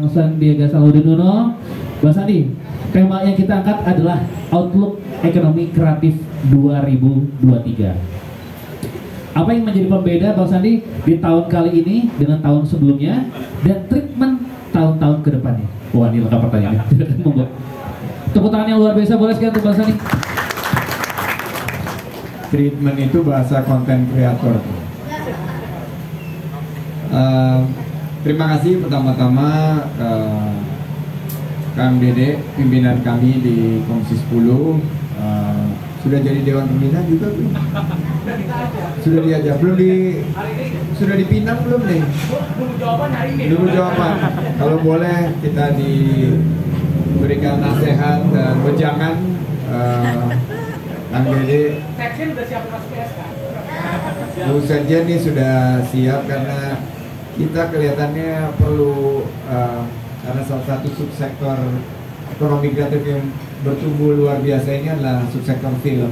Sandiaga Salahuddin. Bang Sandi, tema yang kita angkat adalah Outlook Ekonomi Kreatif 2023. Apa yang menjadi pembeda Bang Sandi di tahun kali ini dengan tahun sebelumnya dan treatment tahun-tahun ke depannya? Wah, ini lengkap pertanyaannya. Monggo. Tepuk tangan yang luar biasa boleh sekali untuk Bang Sandi. Treatment itu bahasa konten kreator. Terima kasih pertama-tama Kang Dede, pimpinan kami di Komisi 10. Sudah jadi Dewan Pembina juga belum? Sudah diajak belum? Sudah dipinang belum nih? Dulu jawaban. Kalau boleh kita diberikan nasihat dan wejangan, Kang Dede. Sekjen udah siap masuk PSK. Bu Sekjen ini sudah siap karena kita kelihatannya perlu karena salah satu subsektor ekonomi kreatif yang bertumbuh luar biasa ini adalah subsektor film.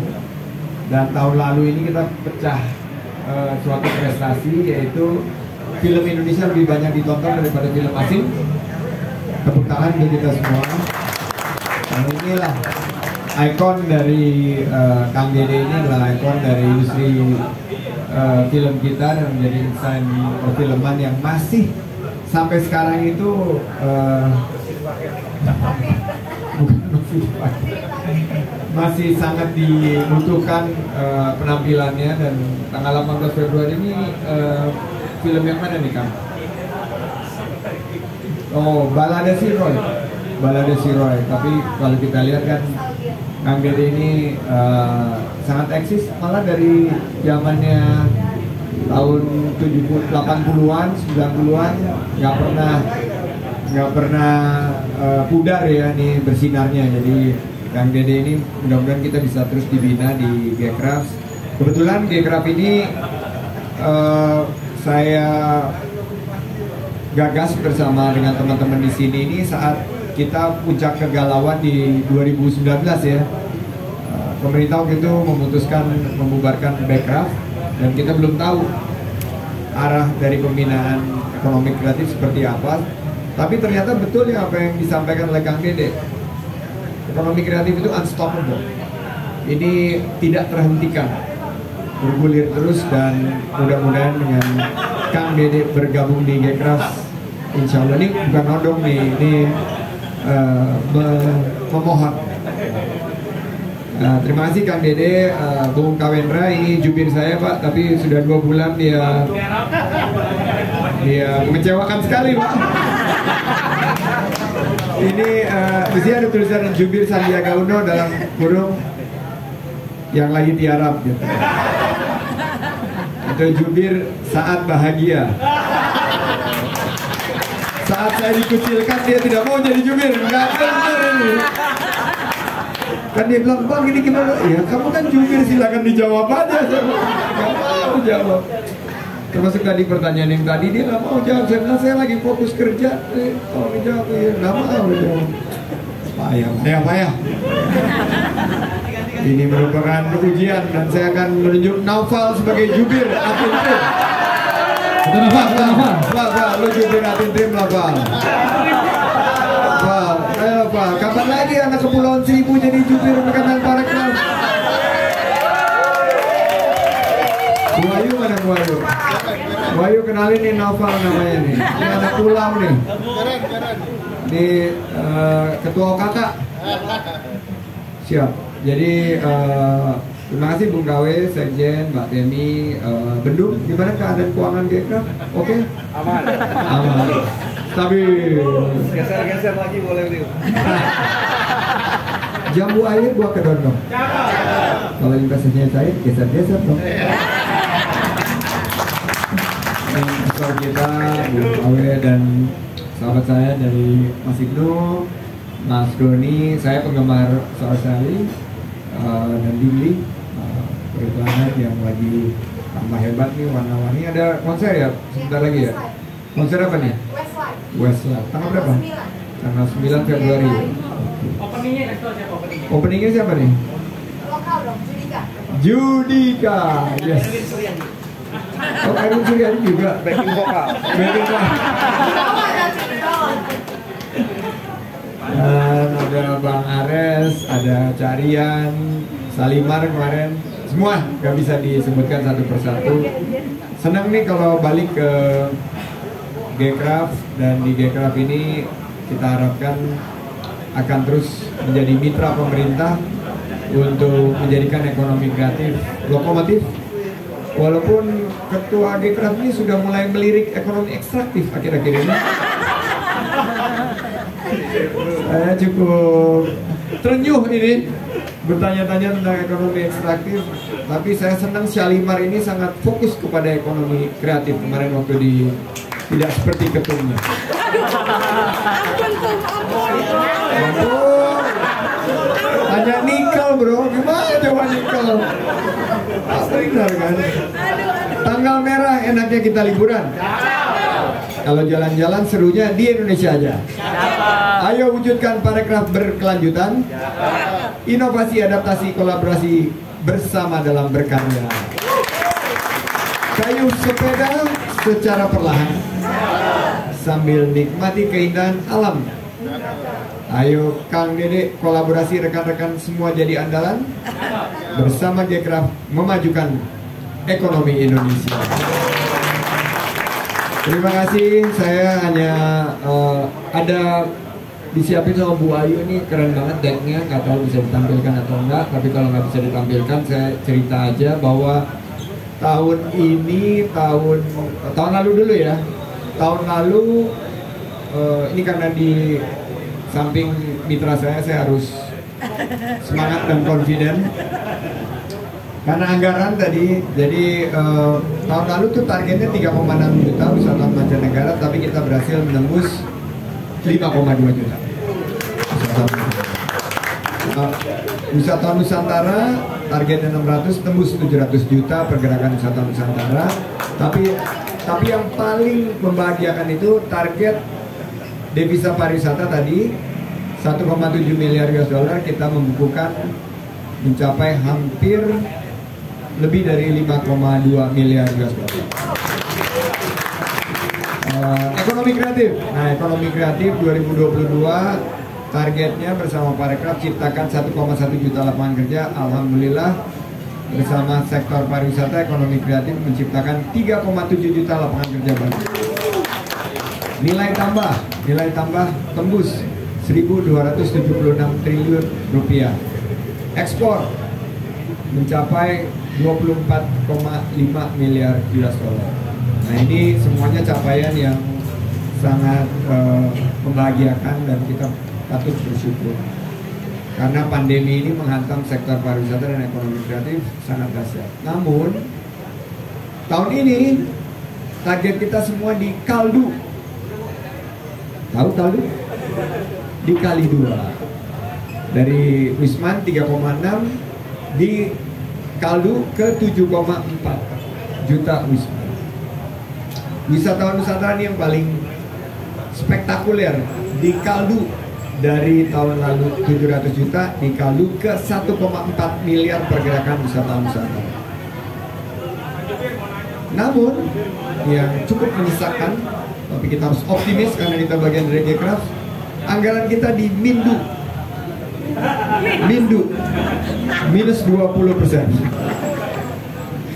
Dan tahun lalu ini kita pecah suatu prestasi, yaitu film Indonesia lebih banyak ditonton daripada film asing. Tepuk tangan untuk kita semua. Dan inilah ikon dari Kang Dede, ini adalah ikon dari industri film kita dan menjadi insan perfilman yang masih sampai sekarang itu masih sangat dibutuhkan penampilannya. Dan tanggal 18 Februari ini film yang mana nih Kang? Oh, Balada Si Roy. Balada Si Roy. Tapi kalau kita lihat kan Kang Dede ini sangat eksis, malah dari zamannya tahun 80-an, 90-an nggak pernah pudar ya nih bersinarnya. Jadi Kang Dede ini mudah-mudahan kita bisa terus dibina di G-Craft. Kebetulan G-Craft ini saya gagas bersama dengan teman-teman di sini ini saat kita puncak kegalauan di 2019 ya. Pemerintah waktu itu memutuskan membubarkan G-Craft dan kita belum tahu arah dari pembinaan ekonomi kreatif seperti apa. Tapi ternyata betul ya apa yang disampaikan oleh Kang Dede. Ekonomi kreatif itu unstoppable. Ini tidak terhentikan, bergulir terus, dan mudah-mudahan dengan Kang Dede bergabung di G-Craft, insya Allah ini bukan nodong nih, ini memohon. Terima kasih Kang Dede. Bung Kawendra, ini jubir saya Pak, tapi sudah 2 bulan dia mengecewakan sekali Pak. Ini di sini ada tulisan jubir Sandiaga Uno dalam kurung yang lagi tiarap gitu. Atau jubir saat bahagia. Saat saya dikucilkan dia tidak mau jadi jubir, nggak benar ini. Kan dia bilang, Bang ini gimana? Ya kamu kan jubir, silakan dijawab aja. Saya nggak mau jawab. Termasuk tadi pertanyaan yang tadi dia nggak mau jawab. Saya bilang saya lagi fokus kerja. Kalau dijawab ya nggak mau jawab. Payah. Ini merupakan ujian dan saya akan menunjuk Naufal sebagai jubir Atin Trim. Naufal, lu jubir Atin Trim Naufal. Ayo Pak, kapan lagi anak Kepulauan Seribu jadi jubir Kementerian Pariwisata? Buayu mana Buayu? Buayu kenalin nih Naufal namanya nih. Ini anak pulau nih. Ini ketua kakak. Siap. Jadi terima kasih Bung Kawe, Sekjen, Mbak Temi, Bendung. Gimana keadaan keuangan G-Craft? Oke? Aman. Tapi Geser lagi boleh nih. jambu air buat ke dondong. Kalau investasinya cair, geser dong. Ini kita Bung Kawe dan sahabat saya dari Mas Ibnu, Mas Doni. Saya penggemar Soal Sali dan Dili, periklanan yang lagi tambah hebat nih, warna-warni. Ada konser ya sebentar lagi ya. Konser apa nih? Westlife. Tanggal berapa? Tanggal 9 Februari. Openingnya siapa nih? Lokal dong, Judika. Judika. Yes. Oh, Erwin Suryadi juga. Backing vokal. Backing vokal. Bang Ares, ada Carian, Salimar kemarin, semua nggak bisa disebutkan satu persatu. Senang nih kalau balik ke Gcraft, dan di Gcraft ini kita harapkan akan terus menjadi mitra pemerintah untuk menjadikan ekonomi kreatif lokomotif. Walaupun ketua Gcraft ini sudah mulai melirik ekonomi ekstraktif akhir-akhir ini. Saya cukup terenyuh ini bertanya-tanya tentang ekonomi ekstraktif, tapi saya senang Syalimar ini sangat fokus kepada ekonomi kreatif kemarin waktu di tidak seperti ketumnya. Ampun. Hanya nikel bro, gimana coba nikel? Benar kan? Tanggal merah enaknya kita liburan. Kalau jalan-jalan serunya di Indonesia aja. Ayo wujudkan Parekraf berkelanjutan. Inovasi, adaptasi, kolaborasi bersama dalam berkarya. Kayu sepeda secara perlahan sambil nikmati keindahan alam. Ayo Kang Dede, kolaborasi rekan-rekan semua jadi andalan. Bersama Gcraft memajukan ekonomi Indonesia. Terima kasih, saya hanya ada disiapin sama Bu Ayu, ini keren banget decknya, nggak tahu bisa ditampilkan atau enggak, tapi kalau nggak bisa ditampilkan saya cerita aja bahwa tahun ini, tahun lalu dulu ya, tahun lalu ini karena di samping mitra saya harus semangat dan confident karena anggaran tadi. Jadi tahun lalu tuh targetnya 3,6 juta wisatawan mancanegara, tapi kita berhasil menembus 5,2 juta. Wisatawan Nusantara targetnya 600, tembus 700 juta pergerakan wisatawan Nusantara. Tapi yang paling membahagiakan itu target devisa pariwisata tadi 1,7 miliar US dollar, kita membukukan mencapai hampir lebih dari 5,2 miliar US dollar. Ekonomi kreatif. Nah, ekonomi kreatif 2022 targetnya bersama Parekraf ciptakan 1,1 juta lapangan kerja. Alhamdulillah bersama sektor pariwisata, ekonomi kreatif menciptakan 3,7 juta lapangan kerja baru. Nilai tambah tembus 1.276 triliun rupiah. Ekspor mencapai 24,5 miliar US dollar. Nah, ini semuanya capaian yang sangat membahagiakan dan kita patut bersyukur. Karena pandemi ini menghantam sektor pariwisata dan ekonomi kreatif sangat dahsyat. Namun tahun ini target kita semua di Kaldu. Tahu Kaldu? Dikali 2. Dari Wisman 3,6 di Kaldu ke 7,4 juta Wisman. Wisatawan Nusantara ini yang paling spektakuler di Kaldu, dari tahun lalu 700 juta di Kaldu ke 1,4 miliar pergerakan wisatawan Nusantara. Namun yang cukup menyisakan, tapi kita harus optimis karena kita bagian dari Gcraft, anggaran kita di Mindu minus 20%.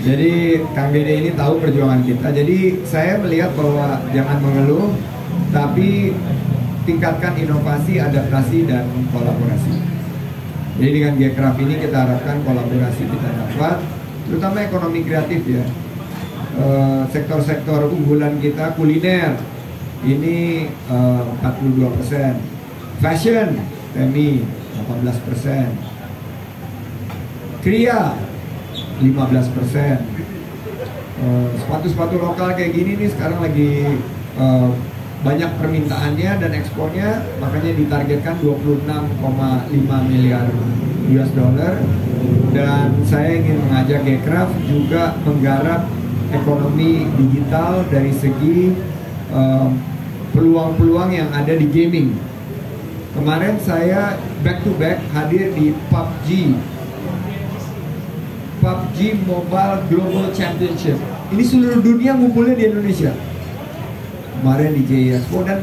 Jadi Kang Dede ini tahu perjuangan kita. Jadi saya melihat bahwa jangan mengeluh, tapi tingkatkan inovasi, adaptasi, dan kolaborasi. Jadi dengan Gcraft ini kita harapkan kolaborasi kita dapat, terutama ekonomi kreatif ya. Sektor-sektor unggulan kita, kuliner ini 42%, fashion, TMI 18%, Kria 15%. Sepatu-sepatu lokal kayak gini nih sekarang lagi banyak permintaannya dan ekspornya, makanya ditargetkan 26,5 miliar US dollar. Dan saya ingin mengajak Gcraft juga menggarap ekonomi digital dari segi peluang-peluang yang ada di gaming. Kemarin saya back to back hadir di PUBG Mobile Global Championship. Ini seluruh dunia ngumpulnya di Indonesia. Kemarin di JI Expo, dan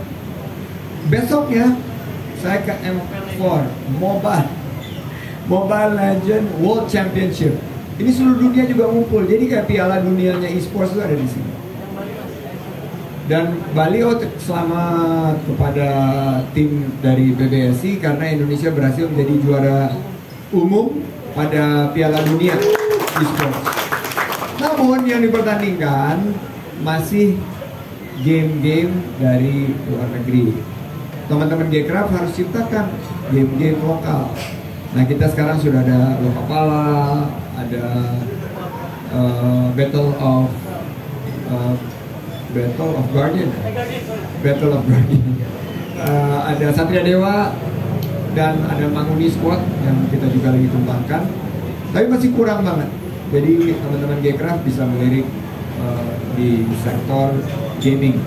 besoknya saya ke M4 Mobile Legend World Championship. Ini seluruh dunia juga ngumpul. Jadi kayak piala dunianya e-sports itu ada di sini. Dan Bali selamat kepada tim dari PBSI karena Indonesia berhasil menjadi juara umum pada Piala Dunia e-sports. Namun yang dipertandingkan masih game-game dari luar negeri. Teman-teman Gcraft harus ciptakan game-game lokal. Nah, kita sekarang sudah ada Lokapala, ada Battle of Guardian, ada Satria Dewa dan ada Manguni Squad yang kita juga lagi kembangkan. Tapi masih kurang banget. Jadi teman-teman Gcraft bisa melirik di sektor gaming.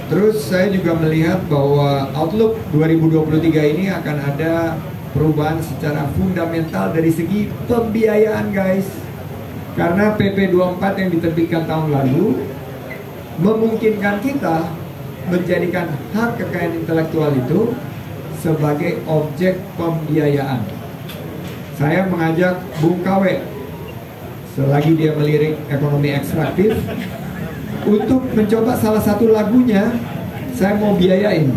Terus saya juga melihat bahwa outlook 2023 ini akan ada perubahan secara fundamental dari segi pembiayaan, guys. Karena PP 24 yang diterbitkan tahun lalu memungkinkan kita menjadikan hak kekayaan intelektual itu sebagai objek pembiayaan. Saya mengajak Bung KW, selagi dia melirik ekonomi ekstraktif, untuk mencoba salah satu lagunya. Saya mau biayain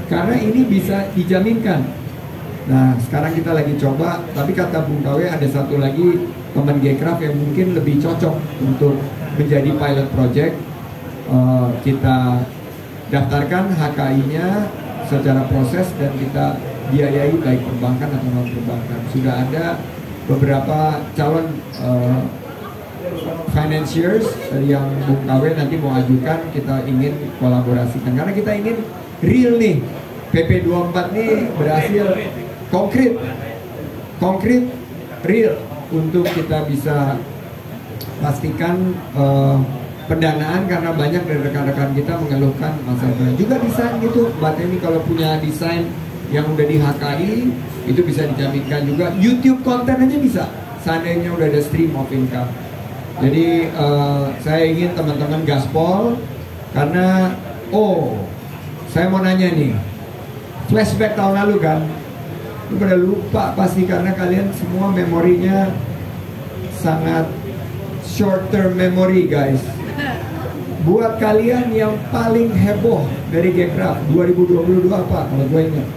karena ini bisa dijaminkan. Nah, sekarang kita lagi coba, tapi kata Bung KW ada satu lagi teman Gcraft yang mungkin lebih cocok untuk menjadi pilot project. Kita daftarkan HKI-nya secara proses dan kita biayai baik perbankan atau non perbankan. Sudah ada beberapa calon financiers yang Bung KW nanti mau ajukan, kita ingin kolaborasikan karena kita ingin real nih. PP 24 nih berhasil konkret real untuk kita bisa pastikan pendanaan, karena banyak dari rekan-rekan kita mengeluhkan masalah juga desain gitu. Mbak Temi kalau punya desain yang udah di HKI itu bisa dijaminkan juga. YouTube konten aja bisa, seandainya udah ada stream of income. Jadi saya ingin teman-teman gaspol karena saya mau nanya nih, flashback tahun lalu kan, lu pada lupa pasti karena kalian semua memorinya sangat short term memory, guys. Buat kalian yang paling heboh dari Gcraft 2022 apa? Kalau gue ingat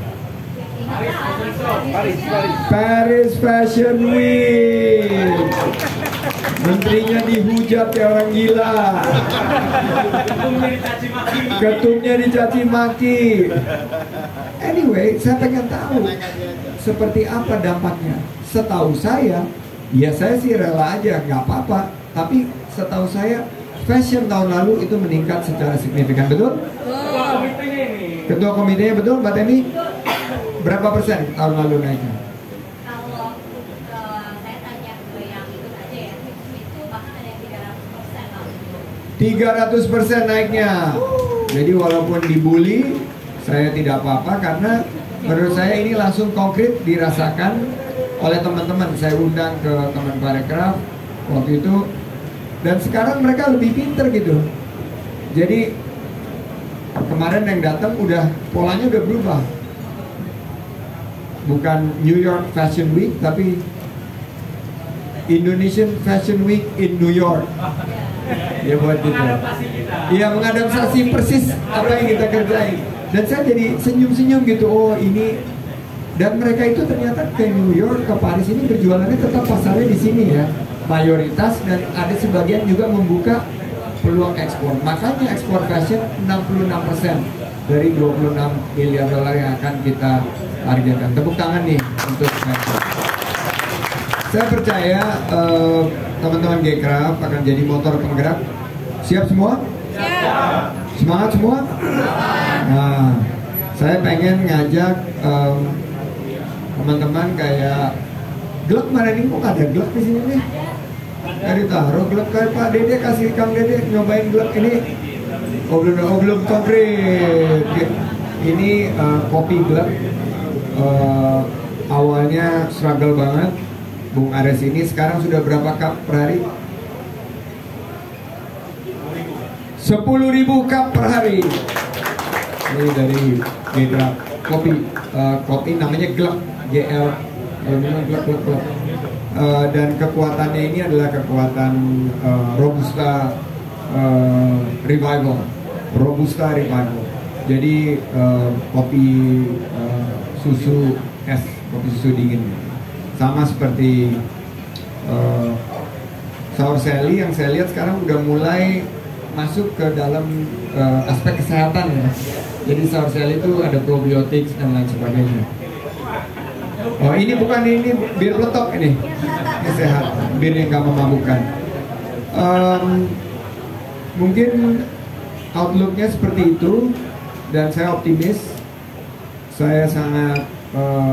Paris Fashion Week. Menterinya dihujat kayak orang gila, ketumnya dicaci maki. Anyway, saya pengen tahu seperti apa dampaknya. Setahu saya, ya saya sih rela aja, nggak apa-apa. Tapi setahu saya, fashion tahun lalu itu meningkat secara signifikan, betul? Ketua komitenya betul, Mbak Temi? Berapa persen tahun lalu naiknya? Kalau saya tanya ke yang ikut aja ya, itu bahkan ada yang 300% tahun itu. 300% naiknya. Jadi walaupun dibully, saya tidak apa-apa karena menurut saya ini langsung konkret dirasakan oleh teman-teman. Saya undang ke teman Parekraf waktu itu, dan sekarang mereka lebih pinter gitu. Jadi kemarin yang datang udah polanya udah berubah. Bukan New York Fashion Week, tapi Indonesian Fashion Week in New York. Ya buat gitu. Iya, mengadaptasi persis apa yang kita kerjain. Dan saya jadi senyum-senyum gitu. Oh ini, dan mereka itu ternyata ke New York, ke Paris ini berjualannya tetap pasarnya di sini ya, mayoritas, dan ada sebagian juga membuka peluang ekspor. Makanya ekspor fashion 66% dari 26 miliar dolar yang akan kita targetkan. Tepuk tangan nih untuk fashion. Saya percaya teman-teman Gcraft akan jadi motor penggerak. Siap semua? Siap. Semangat semua? Nah, saya pengen ngajak teman-teman kayak glek, mana nih, kok ada glek di sini nih? Nggak ditaruh glek, kayak Pak Dede, kasih Kang Dede nyobain glek ini. Belum konkret. Ini kopi glek. Awalnya struggle banget Bung Ares ini, sekarang sudah berapa cup per hari? 10.000 cup per hari. Ini dari Gcraft. kopi namanya Glögg, GL, kalau bilang Glögg. Dan kekuatannya ini adalah kekuatan Robusta Revival. Jadi kopi susu es, kopi susu dingin, sama seperti Sour Sally yang saya lihat sekarang udah mulai masuk ke dalam aspek kesehatan ya. Jadi Sour Sally itu ada probiotik dan lain sebagainya. Oh ini bukan, ini bir peletok ini sehat, bir yang gak memabukkan. Mungkin outlooknya seperti itu dan saya optimis. Saya sangat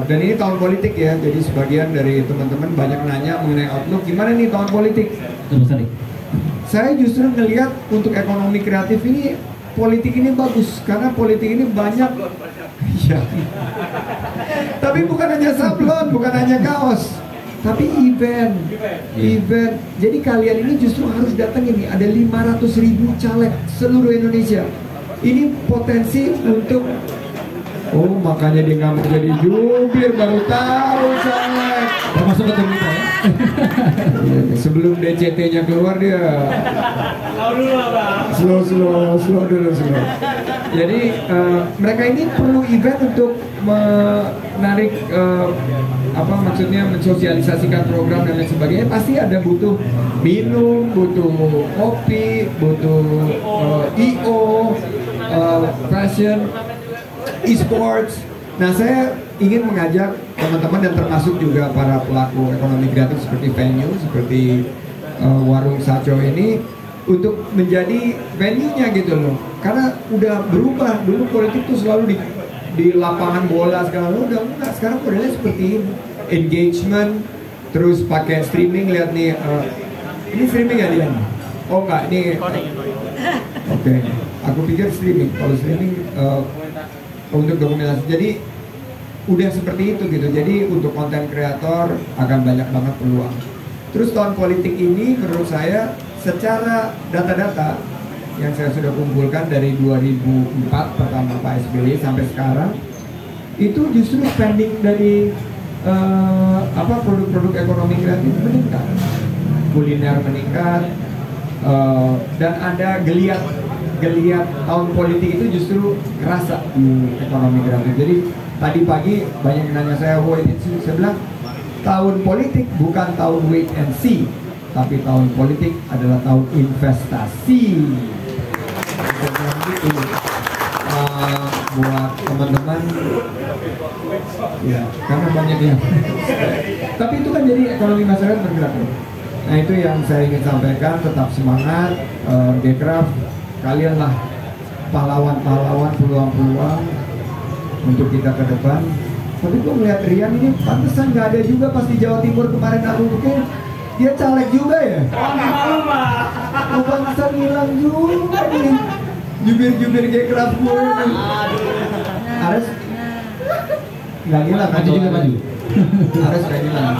dan ini tahun politik ya, jadi sebagian dari teman-teman banyak nanya mengenai outlook, gimana nih tahun politik? Saya justru ngelihat untuk ekonomi kreatif ini, politik ini bagus karena politik ini banyak. Ya. Tapi bukan hanya sablon, bukan hanya kaos, tapi event. Jadi kalian ini justru harus datang ini. Ada 500.000 caleg seluruh Indonesia. Ini potensi untuk, oh makanya dia nggak mau jadi jubir, baru tahu caleg. Termasuk ke kita ya. Sebelum DCT-nya keluar dia slow dulu. Jadi mereka ini perlu event untuk menarik mensosialisasikan program dan lain sebagainya. Pasti ada butuh minum, butuh kopi, butuh IO, fashion, e-sports. Nah, saya ingin mengajak teman-teman dan termasuk juga para pelaku ekonomi kreatif seperti venue, seperti warung Saco ini untuk menjadi venue-nya gitu loh. Karena udah berubah. Dulu politik tuh selalu di lapangan bola, sekarang udah enggak. Sekarang modelnya seperti ini. Engagement, terus pakai streaming. Lihat nih, ini streaming ya dia? Oh enggak, ini oke. Aku pikir streaming. Kalau streaming untuk dokumentasi. Jadi udah seperti itu gitu. Jadi untuk konten kreator akan banyak banget peluang. Terus tahun politik ini menurut saya secara data-data yang saya sudah kumpulkan dari 2004 pertama Pak SBY sampai sekarang, itu justru spending dari produk-produk ekonomi kreatif meningkat, kuliner meningkat, dan ada geliat tahun politik itu justru kerasa di ekonomi kreatif. Jadi tadi pagi banyak yang nanya saya, saya bilang tahun politik bukan tahun wait and see, tapi tahun politik adalah tahun investasi. Buat teman-teman ya, karena banyak yang tapi itu kan jadi ekonomi masyarakat bergerak. Nah itu yang saya ingin sampaikan, tetap semangat. Gcraft, kalianlah pahlawan-pahlawan, peluang-peluang untuk kita ke depan. Tapi gue melihat Rian ini pantesan gak ada juga pas di Jawa Timur kemarin aku mungkin dia caleg juga ya. Oh pantesan hilang juga nih jubir Gcraft gue ini. Harus nggak hilang, maju juga maju. Harus nggak hilang.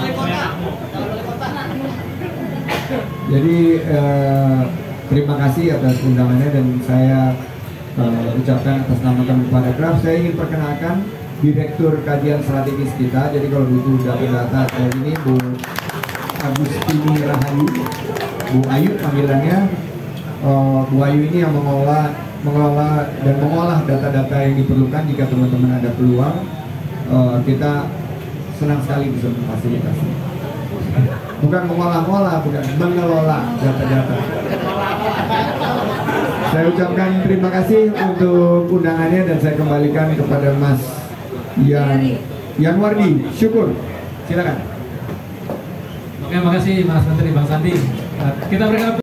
Jadi terima kasih atas undangannya dan saya ucapkan atas nama kami pada Gcraft. Saya ingin perkenalkan Direktur Kajian Strategis kita. Jadi kalau butuh data-data kayak ini, Bu Agustini Rahayu, Bu Ayu panggilannya. Bu Ayu ini yang mengolah dan mengolah data-data yang diperlukan. Jika teman-teman ada peluang, kita senang sekali bisa memfasilitasi. Bukan mengolah-olah, bukan mengelola data-data. Saya ucapkan terima kasih untuk undangannya dan saya kembalikan kepada Mas Yanwardi. Syukur, silakan. Oke, makasih Mas Menteri Bang Sandi. Kita berikan